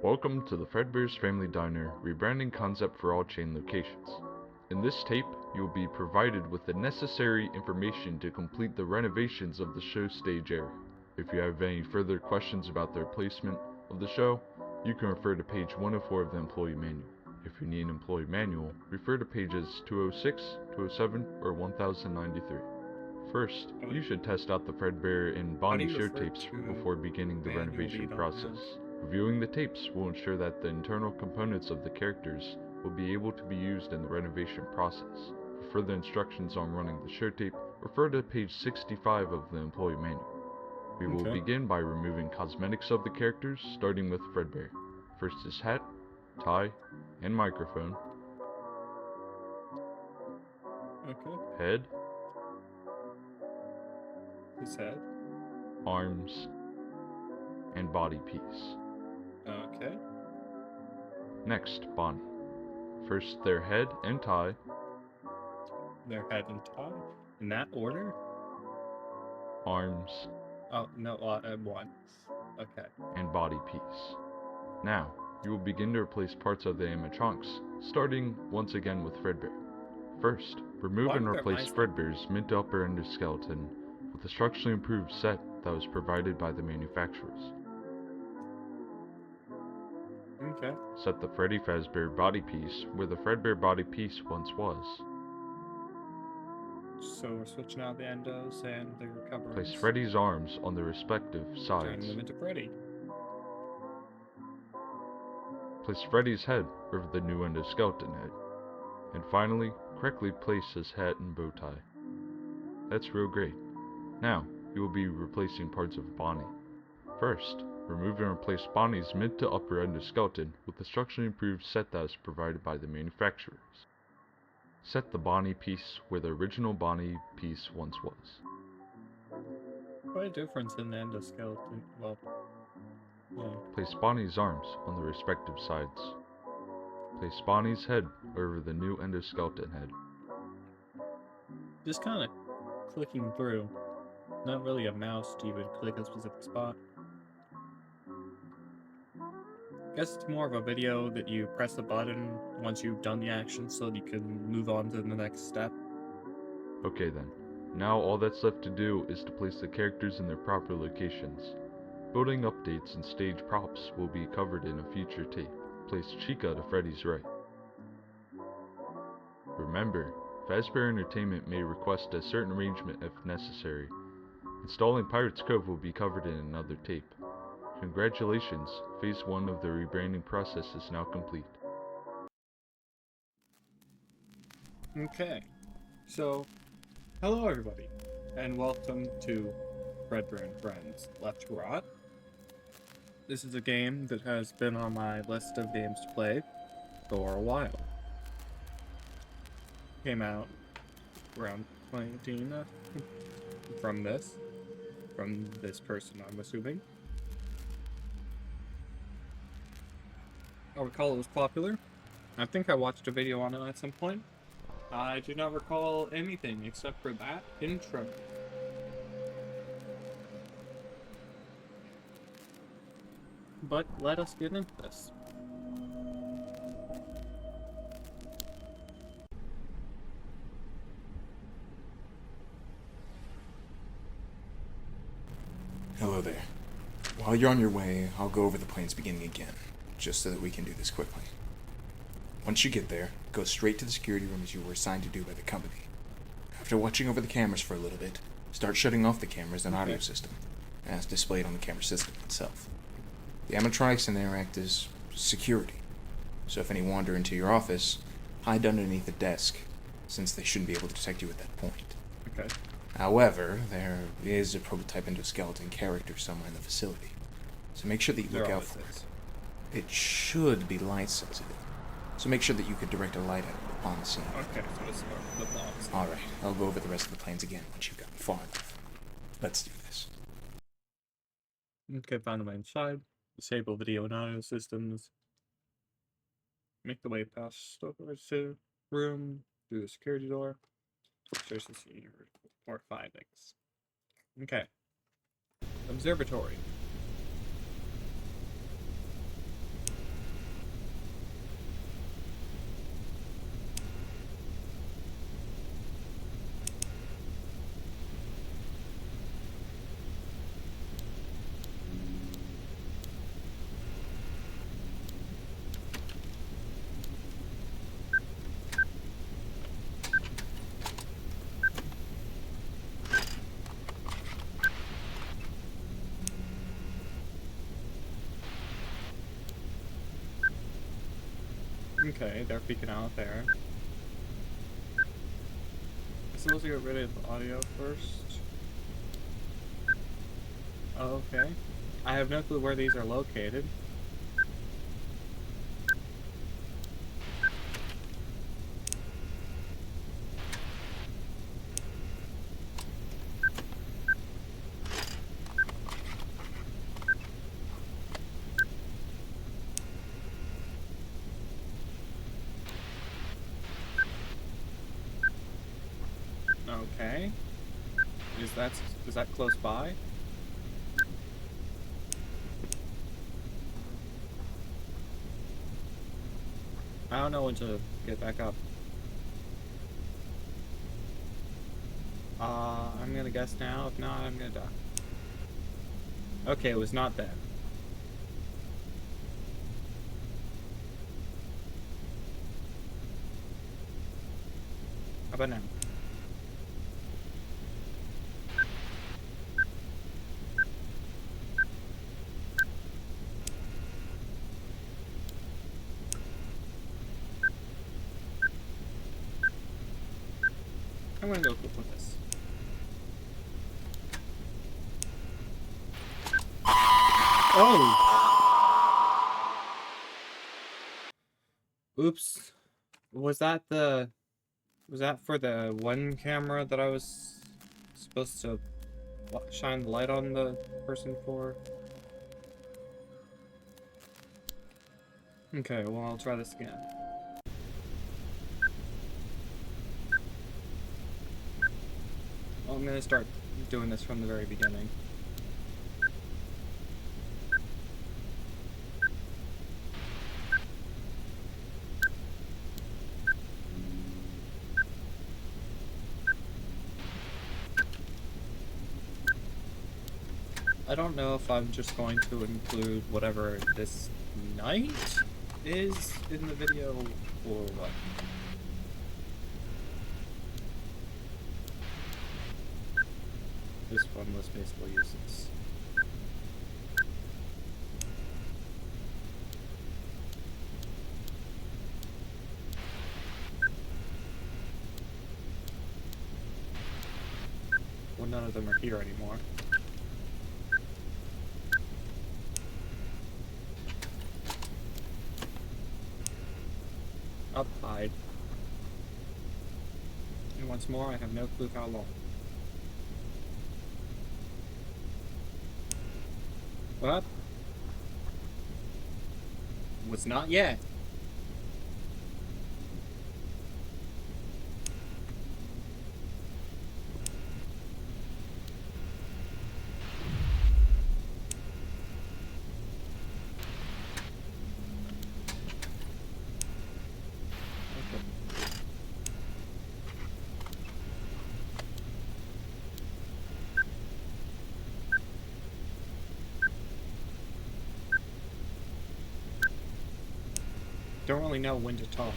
Welcome to the Fredbear's Family Diner rebranding concept for all chain locations. In this tape, you will be provided with the necessary information to complete the renovations of the show stage area. If you have any further questions about the replacement of the show, you can refer to page 104 of the employee manual. If you need an employee manual, refer to pages 206, 207, or 1093. First, you should test out the Fredbear and Bonnie show tapes before beginning the renovation process. Reviewing the tapes will ensure that the internal components of the characters will be able to be used in the renovation process. For further instructions on running the show tape, refer to page 65 of the employee manual. We will begin by removing cosmetics of the characters, starting with Fredbear. First his hat, tie, and microphone. Head. His head. Arms. And body piece. Okay. Next, Bonnie. First their head and tie. Their head and tie? In that order? Arms. Oh, no, once. Okay. And body piece. Now, you will begin to replace parts of the animatronics, starting once again with Fredbear. First, remove and replace Fredbear's mid to upper endoskeleton with a structurally improved set that was provided by the manufacturers. Okay. Set the Freddy Fazbear body piece where the Fredbear body piece once was. So we're switching out the endos and the recoveries. Place Freddy's arms on the respective sides. Turning them into Freddy. Place Freddy's head over the new endoskeleton head. And finally, correctly place his hat and bow tie. That's real great. Now, you will be replacing parts of Bonnie. First, remove and replace Bonnie's mid to upper endoskeleton with the structurally improved set that was provided by the manufacturers. Set the Bonnie piece where the original Bonnie piece once was. Quite a difference in the endoskeleton. Well, yeah. Place Bonnie's arms on the respective sides. Place Bonnie's head over the new endoskeleton head. Just kind of clicking through. Not really a mouse to even click a specific spot. I guess it's more of a video that you press the button once you've done the action so that you can move on to the next step. Okay then. Now all that's left to do is to place the characters in their proper locations. Building updates and stage props will be covered in a future tape. Place Chica to Freddy's right. Remember, Fazbear Entertainment may request a certain arrangement if necessary. Installing Pirate's Cove will be covered in another tape. Congratulations, phase 1 of the rebranding process is now complete. Okay, so hello everybody, and welcome to Fredbear and Friends Left Rot. This is a game that has been on my list of games to play for a while. Came out around 2018 from this person, I'm assuming. I recall it was popular. I think I watched a video on it at some point. I do not recall anything except for that intro. But let us get into this. Hello there. While you're on your way, I'll go over the plans beginning again, just so that we can do this quickly. Once you get there, go straight to the security room as you were assigned to do by the company. After watching over the cameras for a little bit, start shutting off the cameras and audio system, as displayed on the camera system itself. The animatronics in there act as security, so if any wander into your office, hide underneath the desk, since they shouldn't be able to detect you at that point. Okay. However, there is a prototype endoskeleton character somewhere in the facility, so make sure that you look out for it. It should be light sensitive, so make sure that you could direct a light at it upon the scene. Okay, so let's start with the box. Alright, I'll go over the rest of the plans again once you've gotten far enough. Let's do this. Okay, found the main side. Disable video and audio systems. Make the way past storage room, through the security door. Search the scene, report findings. Okay. Observatory. Okay, they're peeking out there. I'm supposed to get rid of the audio first. Oh, okay. I have no clue where these are located. Okay. Is that close by? I don't know when to get back up. I'm gonna guess now. If not, I'm gonna die. Okay, it was not then. How about now? I'm gonna go quick with this. Oh! Oops. Was that for the one camera that I was supposed to shine the light on the person for? Okay, well, I'll try this again. Well, I'm gonna start doing this from the very beginning. I don't know if I'm just going to include whatever this night is in the video or what. This one was basically useless. Well, none of them are here anymore. Up, hide. And once more, I have no clue how long. What? Was not yet. Don't really know when to talk.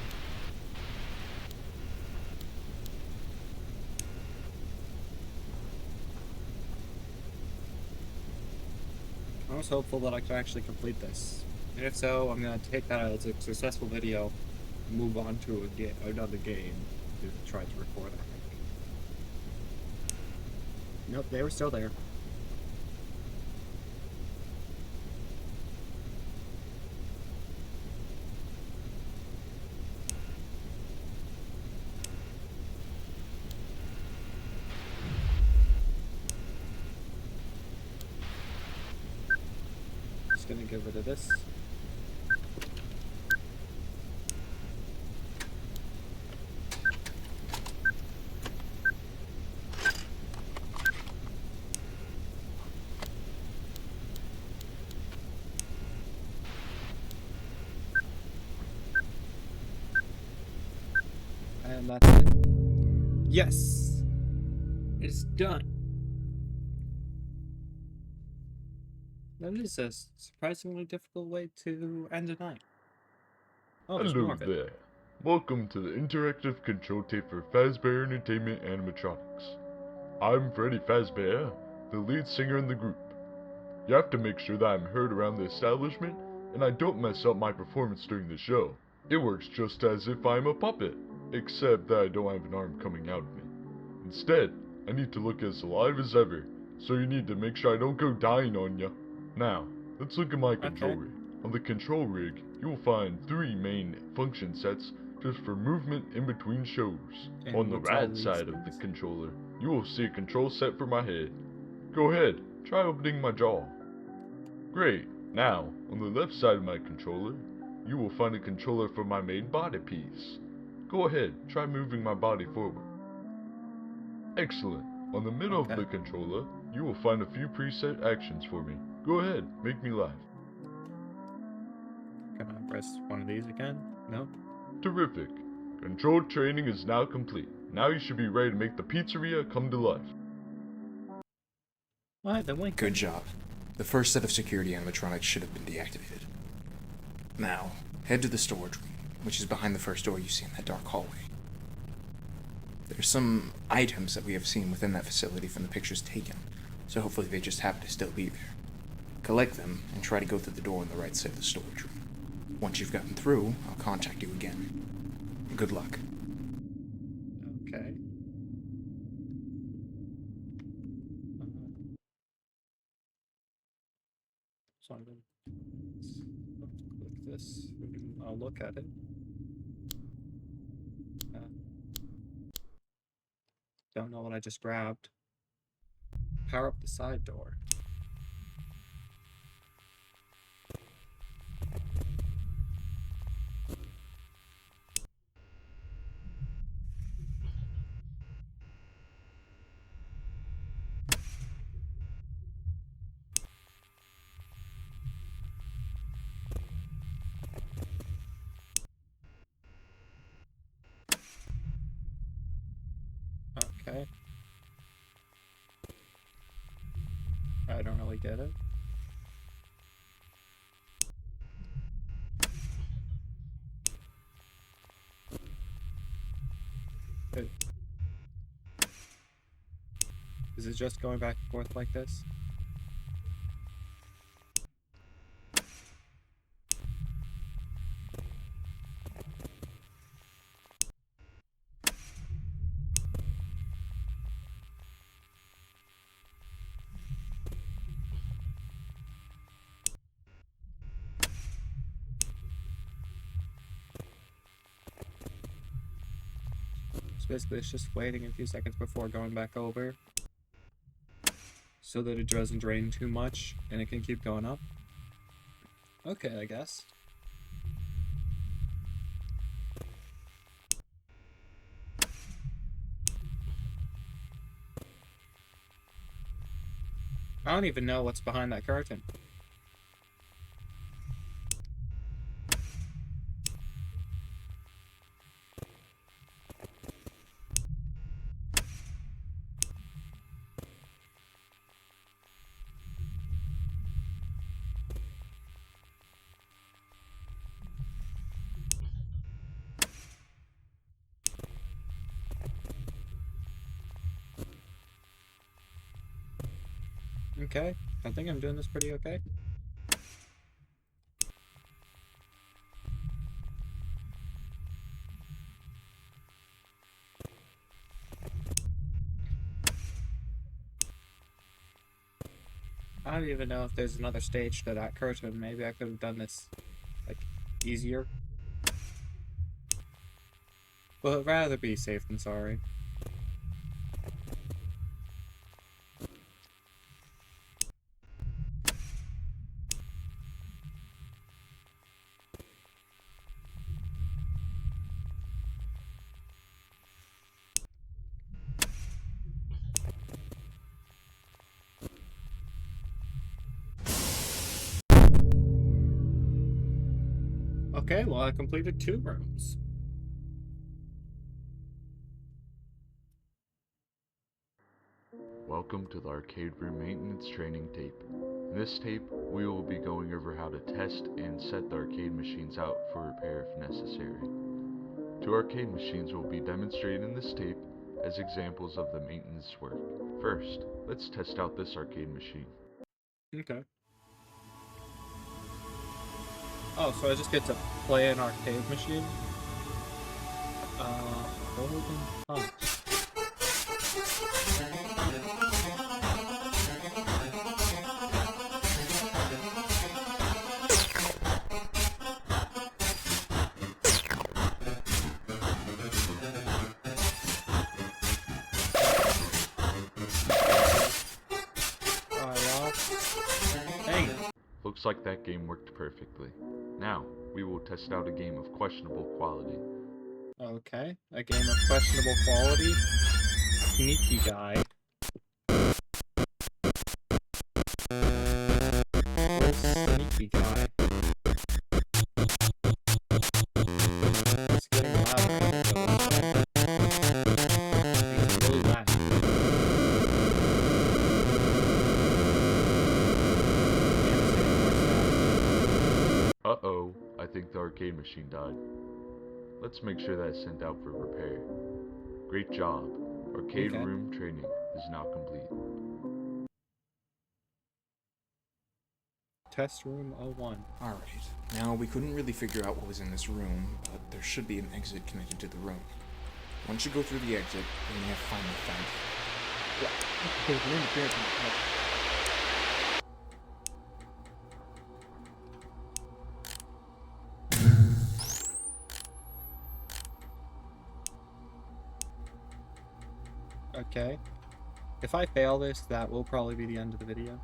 I was hopeful that I could actually complete this. And if so, I'm gonna take that as a successful video, move on to another game to try to record, I think. Nope, they were still there. Just gonna get rid of this. And that's it. Yes! It's done. That is a surprisingly difficult way to end a night. Oh, there's more Hello of it. there. Welcome to the interactive control tape for Fazbear Entertainment Animatronics. I'm Freddy Fazbear, the lead singer in the group. You have to make sure that I'm heard around the establishment and I don't mess up my performance during the show. It works just as if I'm a puppet, except that I don't have an arm coming out of me. Instead, I need to look as alive as ever, so you need to make sure I don't go dying on ya. Now, let's look at my control rig. On the control rig, you will find 3 main function sets just for movement in between shows. And On the what's all right these side of the things? controller, you will see a control set for my head. Go ahead, try opening my jaw. Great. Now, on the left side of my controller, you will find a controller for my main body piece. Go ahead, try moving my body forward. Excellent. On the middle of the controller, you will find a few preset actions for me. Go ahead, make me laugh. Can I press one of these again? No? Terrific. Control training is now complete. Now you should be ready to make the pizzeria come to life. What? The link. Good job. The first set of security animatronics should have been deactivated. Now, head to the storage room, which is behind the first door you see in that dark hallway. There's some items that we have seen within that facility from the pictures taken, so hopefully they just happen to still be there. Collect them and try to go through the door on the right side of the storage room. Once you've gotten through, I'll contact you again. Good luck. Okay. So I'm going to click this. I'll look at it. Don't know what I just grabbed. Power up the side door. Okay. I don't really get it. Is it just going back and forth like this? So basically it's just waiting a few seconds before going back over, so that it doesn't drain too much and it can keep going up. Okay, I guess. I don't even know what's behind that curtain. Okay, I think I'm doing this pretty okay. I don't even know if there's another stage to that curtain. Maybe I could have done this, like, easier. But I'd rather be safe than sorry. Okay, well I completed 2 rooms. Welcome to the arcade room maintenance training tape. In this tape, we will be going over how to test and set the arcade machines out for repair if necessary. 2 arcade machines will be demonstrated in this tape as examples of the maintenance work. First, let's test out this arcade machine. Okay. Oh, so I just get to play an arcade machine? Golden Punch. Dang it. Looks like that game worked perfectly. Now, we will test out a game of questionable quality. Okay, a game of questionable quality. Sneaky guy. Where's Sneaky guy? It's getting louder. It's really loud. Uh-oh, I think the arcade machine died. Let's make sure that's sent out for repair. Great job. Arcade Okay. room training is now complete. Test room 01. Alright, now we couldn't really figure out what was in this room, but there should be an exit connected to the room. Once you go through the exit, you're gonna have to find the vent. Okay. If I fail this, that will probably be the end of the video.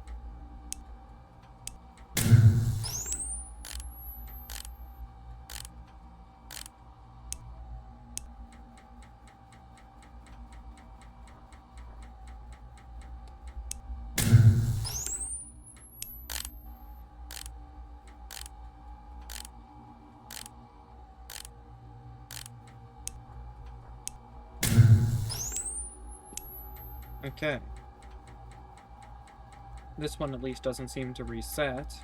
Okay. This one at least doesn't seem to reset.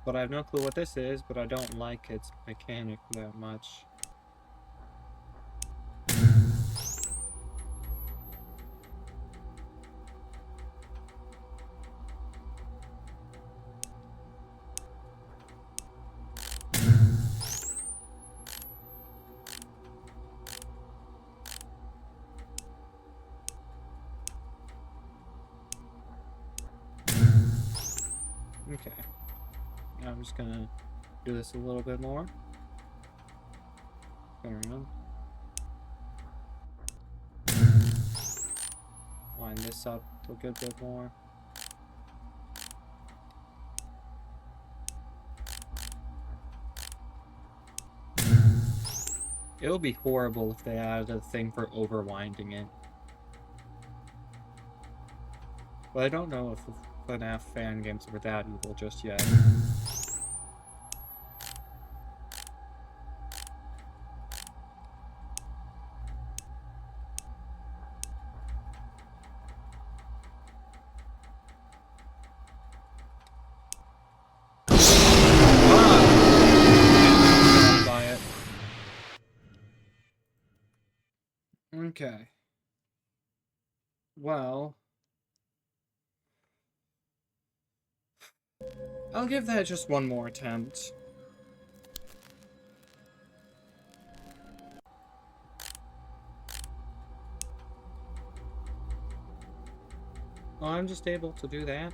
But I have no clue what this is, but I don't like its mechanic that much. Okay. Now I'm just gonna do this a little bit more. Go around. Line this up a good bit more. It would be horrible if they added a thing for overwinding it. But I don't know if FNAF fan games were that evil just yet. Okay. Well, I'll give that just one more attempt. Oh, I'm just able to do that.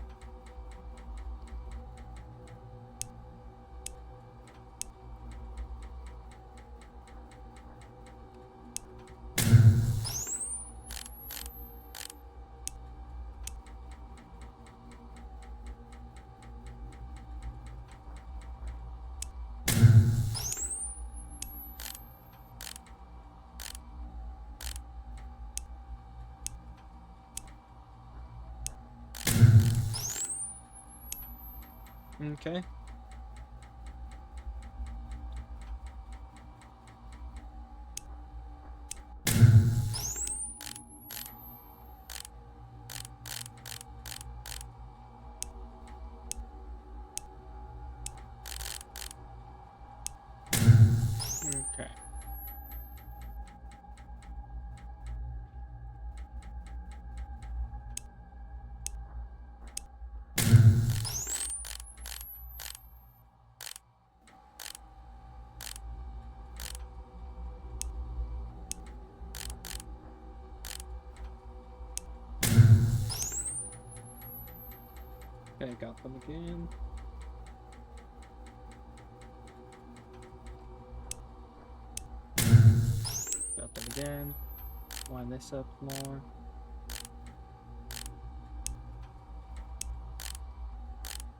Okay. Okay. Okay, got them again. Got them again. Wind this up more.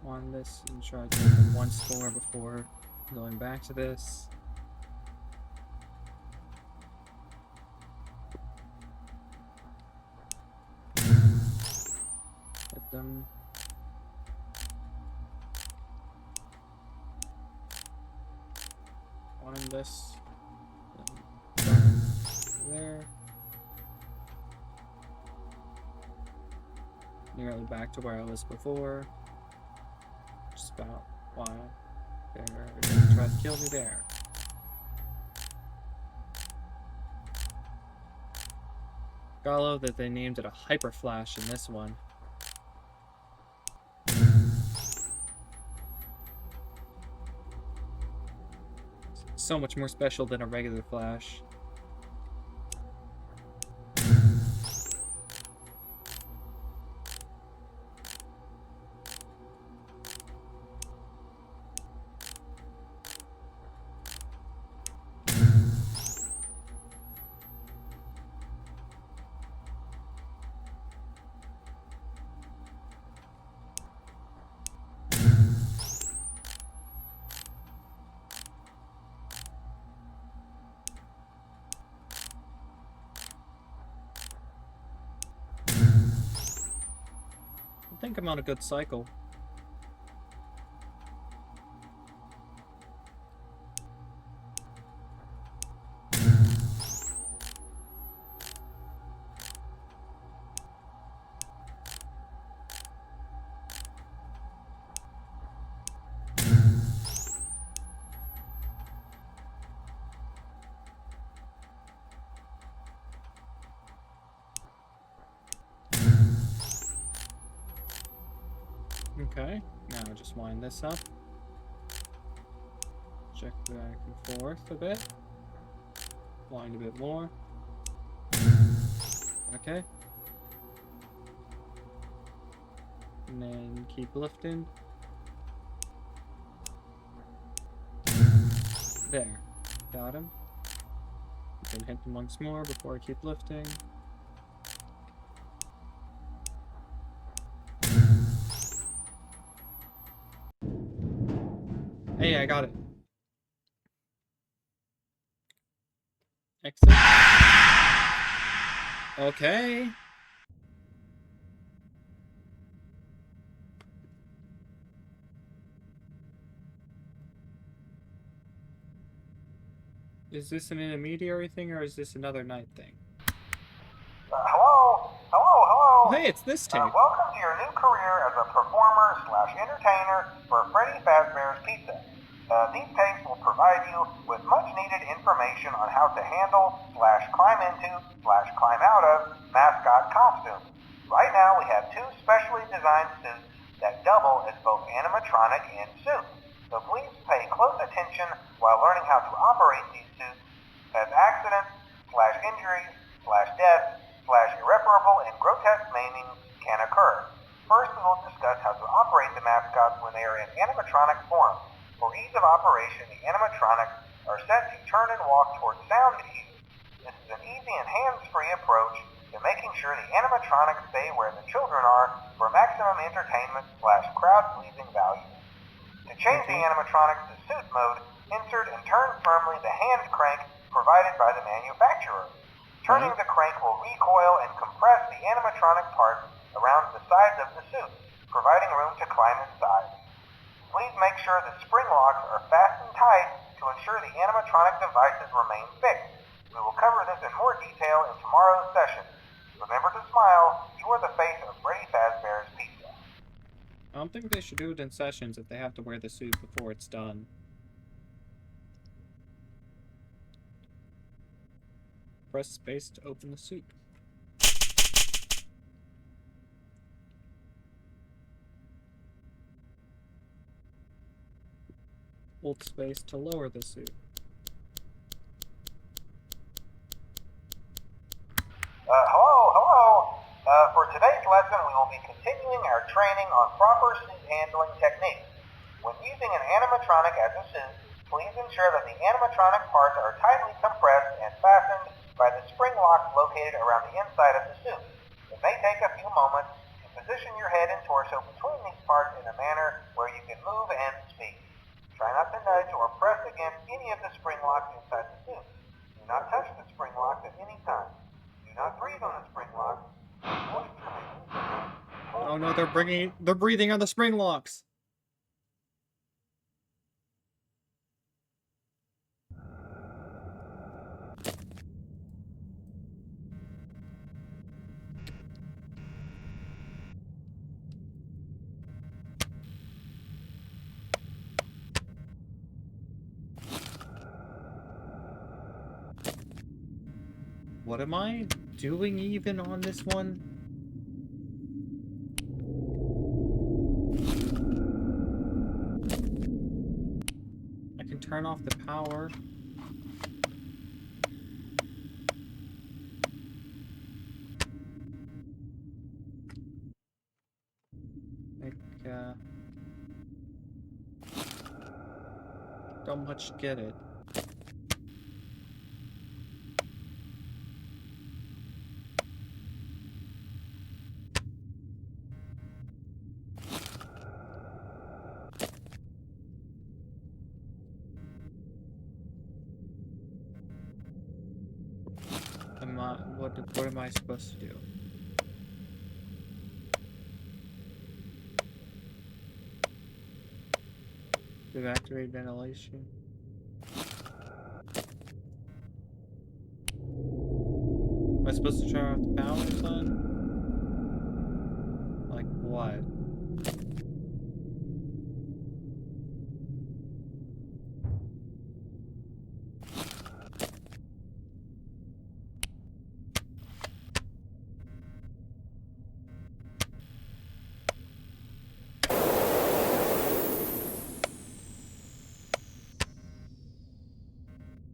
Wind this and try to make them once more before going back to this. Hit them. Wind this. There. Nearly back to where I was before. Just about why they're gonna try to kill me there. Gotta love that they named it a hyper flash in this one. So much more special than a regular flash. I think I'm on a good cycle. Okay, now just wind this up. Check back and forth a bit. Wind a bit more. Okay. And then keep lifting. There. Got him. Then hit him once more before I keep lifting. Hey, I got it. Exit. Okay. Is this an intermediary thing or is this another night thing? Hello. Hey, it's this tape. Welcome to your new career as a performer/entertainer for Freddy Fazbear's Pizza. These tapes will provide you with much-needed information on how to handle/climb into/climb out of mascot costumes. Right now, we have two specially designed suits that double as both animatronic and suit. So please pay close attention while learning how to operate these suits, as accidents/injuries/death/irreparable and grotesque maimings can occur. First, we will discuss how to operate the mascots when they are in animatronic form. For ease of operation, the animatronics are set to turn and walk towards sound cues. This is an easy and hands-free approach to making sure the animatronics stay where the children are for maximum entertainment/crowd-pleasing value. To change the animatronics to suit mode, insert and turn firmly the hand crank provided by the manufacturer. Turning the crank will recoil and compress the animatronic parts around the sides of the suit, providing room to climb inside. Please make sure the spring locks are fastened tight to ensure the animatronic devices remain fixed. We will cover this in more detail in tomorrow's session. Remember to smile. You are the face of Freddy Fazbear's Pizza. I don't think they should do it in sessions if they have to wear the suit before it's done. Press space to open the suit. Hold space to lower the suit. Hello. For today's lesson, we will be continuing our required training on proper suit handling techniques. When using an animatronic as a suit, please ensure that the animatronic parts are tightly compressed and fastened by the spring locks located around the inside of the suit. It may take a few moments to position your head and torso between these parts in a manner where you can move and speak. Try not to nudge or press against any of the spring locks inside the suit. Do not touch the spring locks at any time. Do not breathe on the spring locks. Oh no, they're breathing on the spring locks. What am I doing even on this one? I can turn off the power. Like, don't much get it. What am I supposed to do? Evacuate ventilation. Am I supposed to turn off the power, son? Like what?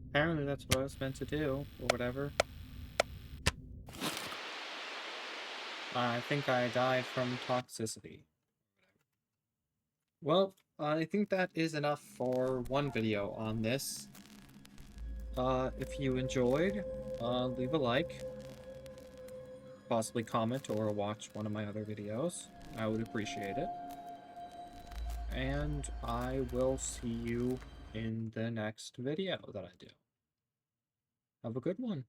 Apparently that's what I was meant to do, or whatever. I think I died from toxicity. Well, I think that is enough for one video on this. If you enjoyed, leave a like. Possibly comment or watch one of my other videos. I would appreciate it. And I will see you in the next video that I do. Have a good one.